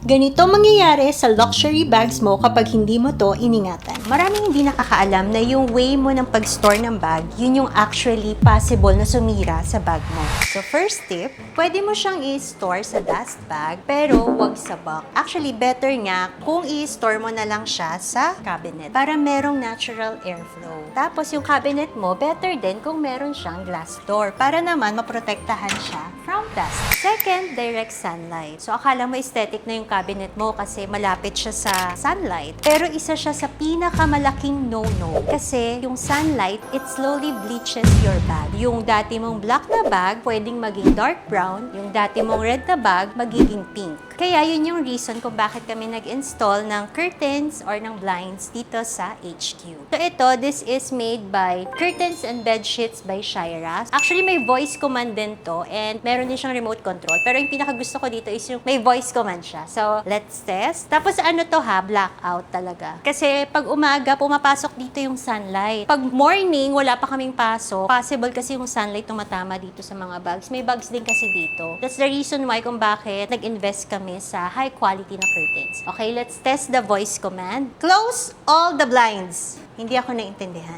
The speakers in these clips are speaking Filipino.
Ganito mangyayari sa luxury bags mo kapag hindi mo to iningatan. Maraming hindi nakakaalam na yung way mo ng pag-store ng bag, yun yung actually possible na sumira sa bag mo. So first tip, pwede mo siyang i-store sa dust bag pero wag sa box. Actually, better nga kung i-store mo na lang siya sa cabinet para merong natural airflow. Tapos yung cabinet mo, better din kung meron siyang glass door para naman maprotektahan siya from dust. Second, direct sunlight. So akala mo aesthetic na yung cabinet mo kasi malapit siya sa sunlight. Pero isa siya sa pinakamalaking no-no. Kasi yung sunlight, it slowly bleaches your bag. Yung dati mong black na bag, pwedeng maging dark brown. Yung dati mong red na bag, magiging pink. Kaya yun yung reason kung bakit kami nag-install ng curtains or ng blinds dito sa HQ. So ito, this is made by Curtains and Bed Sheets by Shira. Actually, may voice command din to and meron din siyang remote control. Pero yung pinakagusto ko dito is yung may voice command siya. So, let's test. Tapos ano to ha? Blackout talaga. Kasi pag umaga, pumapasok dito yung sunlight. Pag morning, wala pa kaming pasok. Possible kasi yung sunlight tumatama dito sa mga bags. May bags din kasi dito. That's the reason why kung bakit nag-invest kami sa high quality na curtains. Okay, let's test the voice command. Close all the blinds. Hindi ako naintindihan.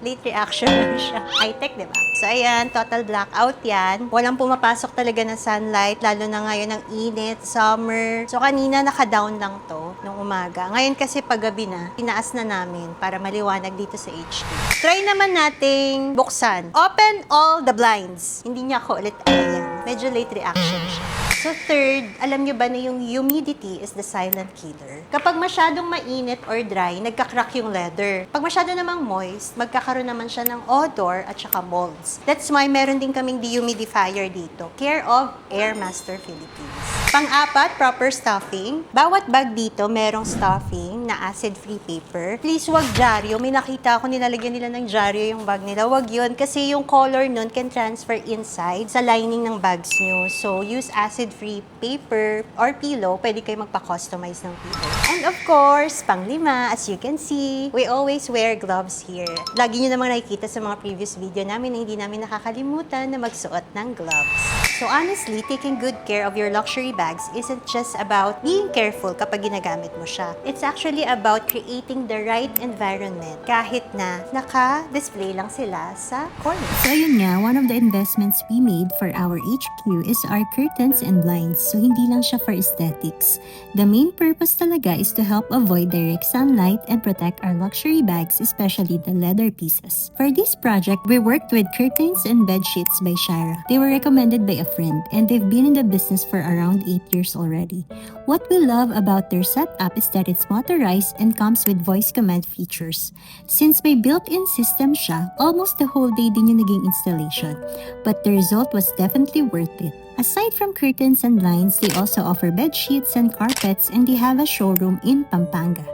Late reaction lang siya. High-tech, di ba? So, ayan, total blackout yan. Walang pumapasok talaga na sunlight, lalo na ngayon ang init, summer. So, kanina naka-down lang to nung umaga. Ngayon kasi paggabi na, tinaas na namin para maliwanag dito sa HQ. Try naman nating buksan. Open all the blinds. Hindi niya ako ulit ayan. Medyo late reaction siya. So third, alam nyo ba na yung humidity is the silent killer? Kapag masyadong mainit or dry, nagka-crack yung leather. Pag masyado namang moist, magkakaroon naman siya ng odor at saka molds. That's why meron din kaming dehumidifier dito. Care of Airmaster Philippines. Pang-apat, proper stuffing. Bawat bag dito merong stuffing na acid-free paper. Please, wag dyaryo. May nakita ako nilalagyan nila ng dyaryo yung bag nila. Wag yun kasi yung color nun can transfer inside sa lining ng bags nyo. So, use acid-free paper or pillow. Pwede kayo magpa-customize ng pillow. And of course, pang-lima, as you can see, we always wear gloves here. Lagi nyo namang nakikita sa mga previous video namin na hindi namin nakakalimutan na magsuot ng gloves. So honestly, taking good care of your luxury bags isn't just about being careful kapag ginagamit mo siya. It's actually about creating the right environment kahit na naka-display lang sila sa corner. So yun nga, one of the investments we made for our HQ is our curtains and blinds. So hindi lang siya for aesthetics. The main purpose talaga is to help avoid direct sunlight and protect our luxury bags, especially the leather pieces. For this project, we worked with Curtains and Bed Sheets by Shira. They were recommended by a friend and they've been in the business for around 8 years already. What we love about their setup is that it's motorized and comes with voice command features. Since may built-in system siya, almost the whole day din yung naging installation. But the result was definitely worth it. Aside from curtains and blinds, they also offer bed sheets and carpets and they have a showroom in Pampanga.